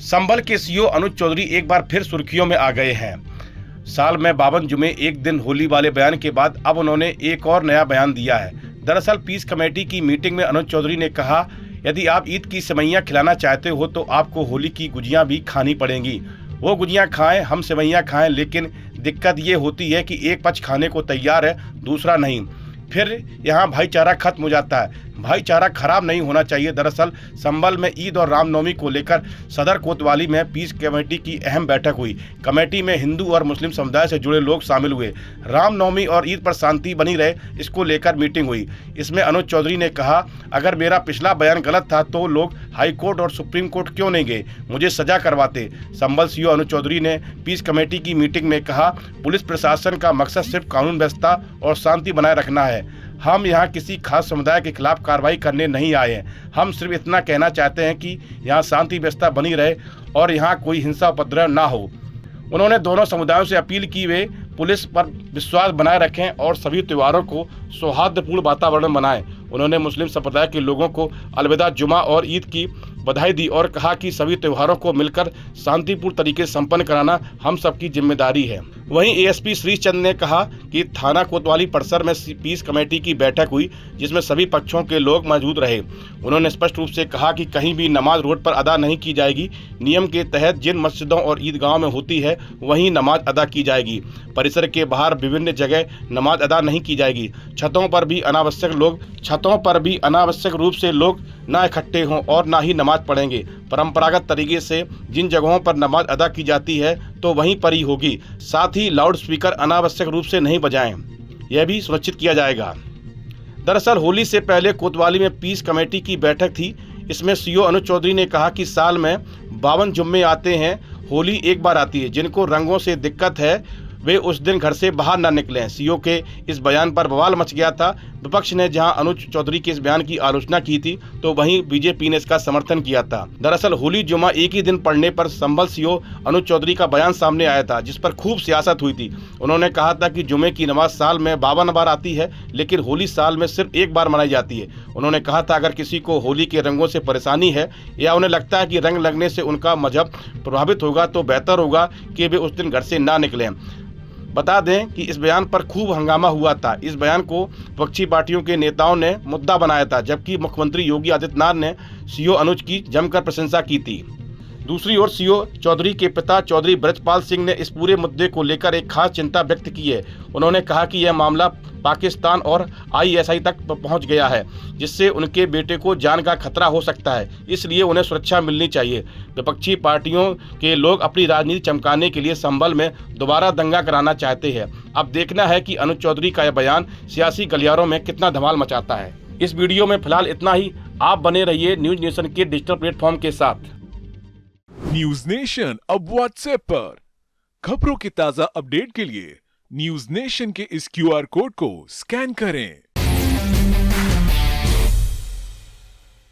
संभल के सीओ अनुज चौधरी एक बार फिर सुर्खियों में आ गए हैं। साल में 52 जुमे एक दिन होली वाले बयान के बाद अब उन्होंने एक और नया बयान दिया है। दरअसल पीस कमेटी की मीटिंग में अनुज चौधरी ने कहा, यदि आप ईद की सेवइयां खिलाना चाहते हो तो आपको होली की गुजियां भी खानी पड़ेंगी। वो गुजियां खाएं, हम सेवइयां खाएं, लेकिन दिक्कत ये होती है कि एक पक्ष खाने को तैयार है, दूसरा नहीं। फिर यहाँ भाईचारा खत्म हो जाता है। भाईचारा खराब नहीं होना चाहिए। दरअसल संभल में ईद और रामनवमी को लेकर सदर कोतवाली में पीस कमेटी की अहम बैठक हुई। कमेटी में हिंदू और मुस्लिम समुदाय से जुड़े लोग शामिल हुए। रामनवमी और ईद पर शांति बनी रहे, इसको लेकर मीटिंग हुई। इसमें अनुज चौधरी ने कहा, अगर मेरा पिछला बयान गलत था तो लोग हाई कोर्ट और सुप्रीम कोर्ट क्यों नहीं गए, मुझे सजा करवाते। संभल सीओ अनुज चौधरी ने पीस कमेटी की मीटिंग में कहा, पुलिस प्रशासन का मकसद सिर्फ कानून व्यवस्था और शांति बनाए रखना है। हम यहाँ किसी खास समुदाय के खिलाफ कार्रवाई करने नहीं आए हैं। हम सिर्फ इतना कहना चाहते हैं कि यहाँ शांति व्यवस्था बनी रहे और यहाँ कोई हिंसा उपद्रव ना हो। उन्होंने दोनों समुदायों से अपील की वे पुलिस पर विश्वास बनाए रखें और सभी त्योहारों को सौहार्दपूर्ण वातावरण बनाएं। उन्होंने मुस्लिम संप्रदाय के लोगों को अलविदा जुमा और ईद की बधाई दी और कहा कि सभी त्योहारों को मिलकर शांतिपूर्ण तरीके से संपन्न कराना हम सबकी जिम्मेदारी है। वहीं एएसपी श्री चंद ने कहा कि थाना कोतवाली परिसर में पीस कमेटी की बैठक हुई, जिसमें सभी पक्षों के लोग मौजूद रहे। उन्होंने स्पष्ट रूप से कहा कि कहीं भी नमाज रोड पर अदा नहीं की जाएगी। नियम के तहत जिन मस्जिदों और ईदगाहों में होती है वहीं नमाज अदा की जाएगी। परिसर के बाहर विभिन्न जगह नमाज अदा नहीं की जाएगी। छतों पर भी अनावश्यक रूप से लोग ना इकट्ठे हों और ना ही नमाज पढ़ेंगे। परंपरागत तरीके से जिन जगहों पर नमाज अदा की जाती है तो वहीं पर ही होगी। साथ ही लाउड स्पीकर अनावश्यक रूप से नहीं बजाएं, यह भी सुनिश्चित किया जाएगा। दरअसल होली से पहले कोतवाली में पीस कमेटी की बैठक थी। इसमें सीओ अनुज चौधरी ने कहा कि साल में 52 जुम्मे आते हैं, होली एक बार आती है। जिनको रंगों से दिक्कत है वे उस दिन घर से बाहर न निकलें। सीओ के इस बयान पर बवाल मच गया था। विपक्ष ने जहां अनुज चौधरी के इस बयान की आलोचना की थी तो वहीं बीजेपी ने इसका समर्थन किया था। दरअसल होली जुमा एक ही दिन पड़ने पर संभल सीओ अनुज चौधरी का बयान सामने आया था, जिस पर खूब सियासत हुई थी। उन्होंने कहा था कि जुमे की नमाज साल में 52 बार आती है, लेकिन होली साल में सिर्फ एक बार मनाई जाती है। उन्होंने कहा था, अगर किसी को होली के रंगों से परेशानी है या उन्हें लगता है कि रंग लगने से उनका मजहब प्रभावित होगा तो बेहतर होगा कि वे उस दिन घर से ना निकलें। बता दें कि इस बयान पर खूब हंगामा हुआ था। इस बयान को विपक्षी पार्टियों के नेताओं ने मुद्दा बनाया था, जबकि मुख्यमंत्री योगी आदित्यनाथ ने सीओ अनुज की जमकर प्रशंसा की थी। दूसरी ओर सीओ चौधरी के पिता चौधरी ब्रजपाल सिंह ने इस पूरे मुद्दे को लेकर एक खास चिंता व्यक्त की है। उन्होंने कहा कि यह मामला पाकिस्तान और आईएसआई तक पहुंच गया है, जिससे उनके बेटे को जान का खतरा हो सकता है, इसलिए उन्हें सुरक्षा मिलनी चाहिए। विपक्षी पार्टियों के लोग अपनी राजनीति चमकाने के लिए संभल में दोबारा दंगा कराना चाहते हैं। अब देखना है कि अनुज चौधरी का यह बयान सियासी गलियारों में कितना धमाल मचाता है। इस वीडियो में फिलहाल इतना ही। आप बने रहिए न्यूज नेशन के डिजिटल प्लेटफॉर्म के साथ। न्यूज नेशन अब व्हाट्सएप पर खबरों के ताजा अपडेट के लिए न्यूज नेशन के इस क्यूआर कोड को स्कैन करें।